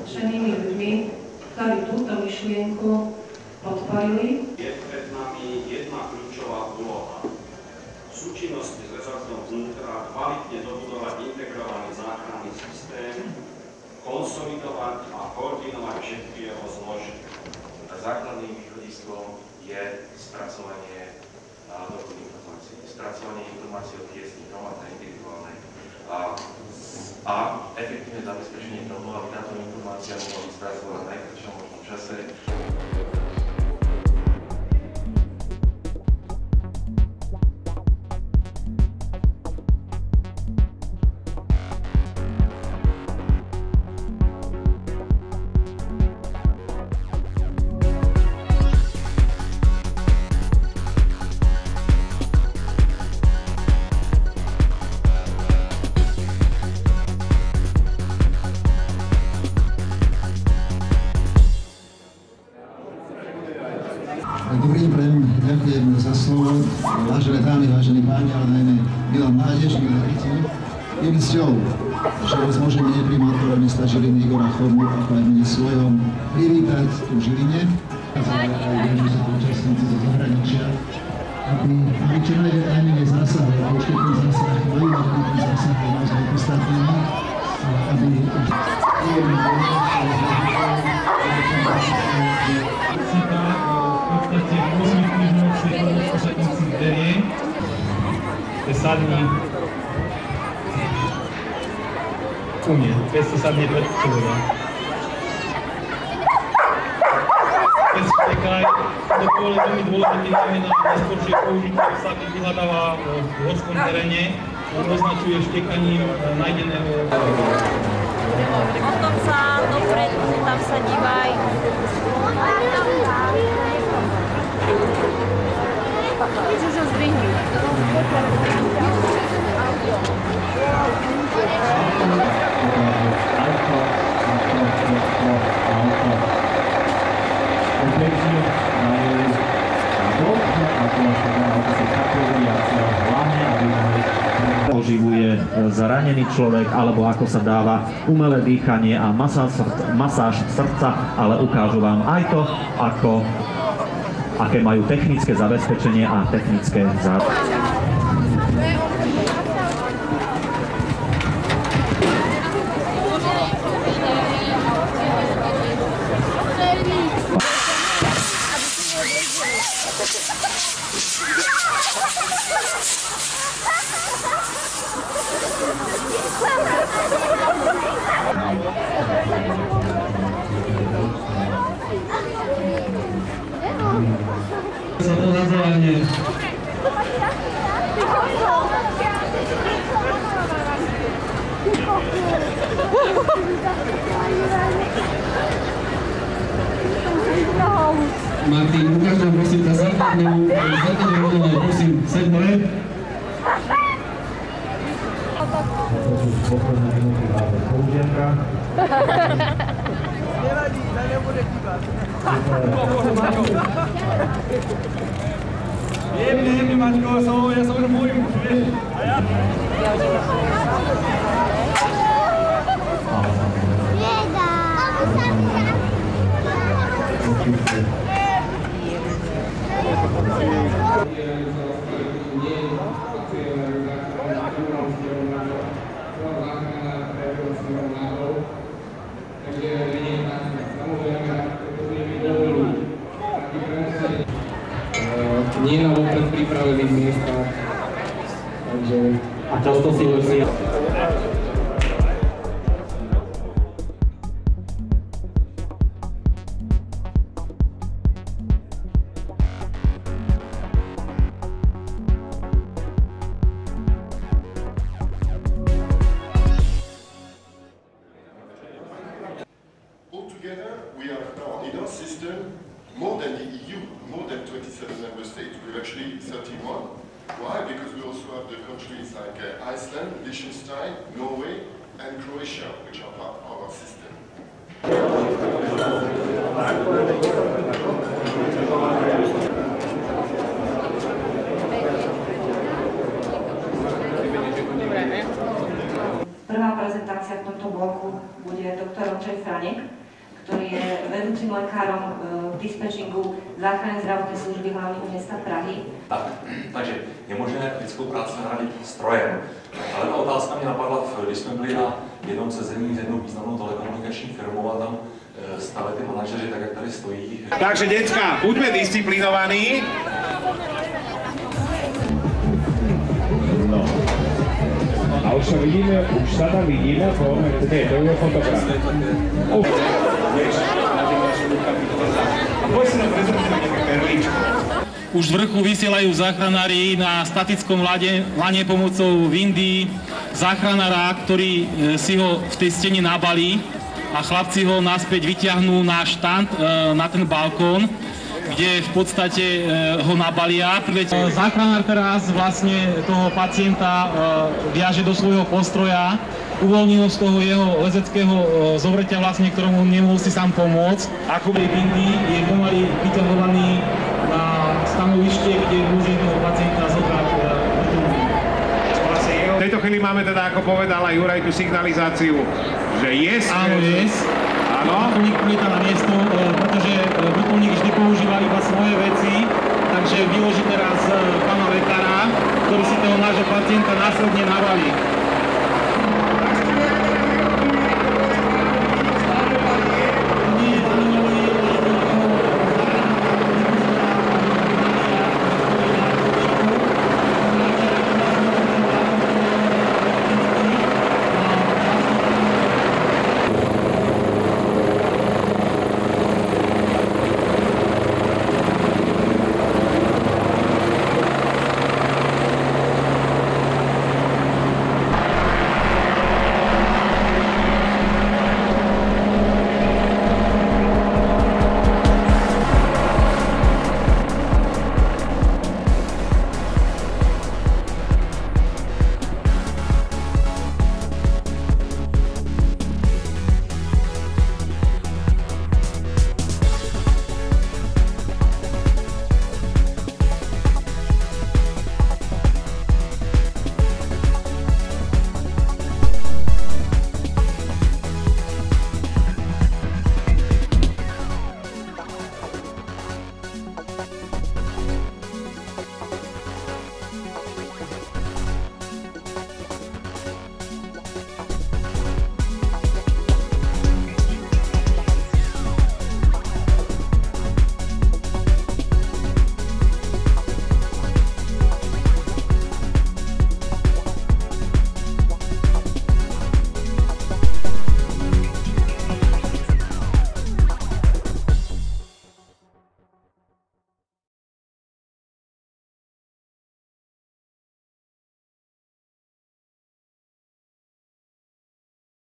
nadšenými ľuďmi, ktorí túto myšlienku podporili. Je pred nami jedna kľúčová úloha. V súčinnosti s rezortom vnútra kvalitne dobudovať integrovaný záchranný systém, konsolidovať a koordinovať všetky jeho zložky. Základným východiskom je spracovanie dohodných informácií. Spracovanie informácií o tiesni, hromadnej, individuálnej a efektívne zabezpečenie toho, aby táto informácia mohla byť spracovaná v najkratšom možnom čase. Dobrý deň, prajem, ďakujem za slovo. Vážené dámy, vážení páni, ale najmä milá mládež, milé deti. Je mi cťou, že vás môžem mene primátora mesta Žiliny Igora Chomu ako aj mene svojom privítať tu v Žiline. Ale aj viem, že sú to účastníci zo zahraničia, aby čo najmenej zásahov, a už keď ten zásah majú mať ten zásah aj naozaj podstatný, aby sadni u mnie, bez to sadnie pred človeka. Bez štekaj, to je veľmi dôležitý najmä na neskôršie použitie, sa vyhľadáva v horskom teréne, on označuje štekaním nájdeného. Potom sa dopredu, tam sa dívaj. Víš, už ho zdvihni. Oživuje zranený človek, alebo ako sa dáva umelé dýchanie a masáž srdca, ale ukážu vám aj to, aké majú technické zabezpečenie a technické záruky. Za pohľadzovanie. Martin, ukáž nám prosím tá zrkadňou, prosím, seď moje. Nevadí, ta nebude chýbat. Jemně, Maťko, já jsem už můj muž, víš? A já? Nie na vopred pripravených miestach, takže a často si musia. Altogether, we are now in our system more than the EU, more than 27 member states. We're actually 31. Why? Because we also have the countries like Iceland, Liechtenstein, Norway, and Croatia, which are part of our system. Prvá prezentácia v tomto bloku bude doktor Ondřej Franek, ktorý je vedúcim lekárom v dispečingu záchrannej zdravotnej služby hlavného mesta Prahy. Takže je možné lidskou práci nahradit strojem. Ale ta otázka mě napadla, když jsme byli na jednom sezení s jednou významnou telekomunikační firmou a tam stále ty manažeři, tak jak tady stojí. Takže decka, buďme disciplinovaní. A už sa tam vidíme, nie, to je fotograf. Už z vrchu vysielajú záchranári na statickom lane pomocou windy záchranára, ktorý si ho v tej stene nabalí a chlapci ho naspäť vyťahnú na štand, na ten balkón, kde v podstate ho nabalia. Záchranár teraz vlastne toho pacienta viaže do svojho postroja, uvoľnil z toho jeho lezeckého zovretia vlastne, ktorému nemohol si sám pomôcť. Ako tej windy je pomaly vyťahovaný na stanovište, kde môže toho pacienta zobrať. V tejto chvíli máme teda, ako povedal aj Juraj, tú signalizáciu, že yes. Áno, yes. Áno. Vrtuľník príta na miesto, pretože vrtuľník vždy používa iba svoje veci, takže vyloží teraz pána lekára, ktorý si toho nášho pacienta následne navalí.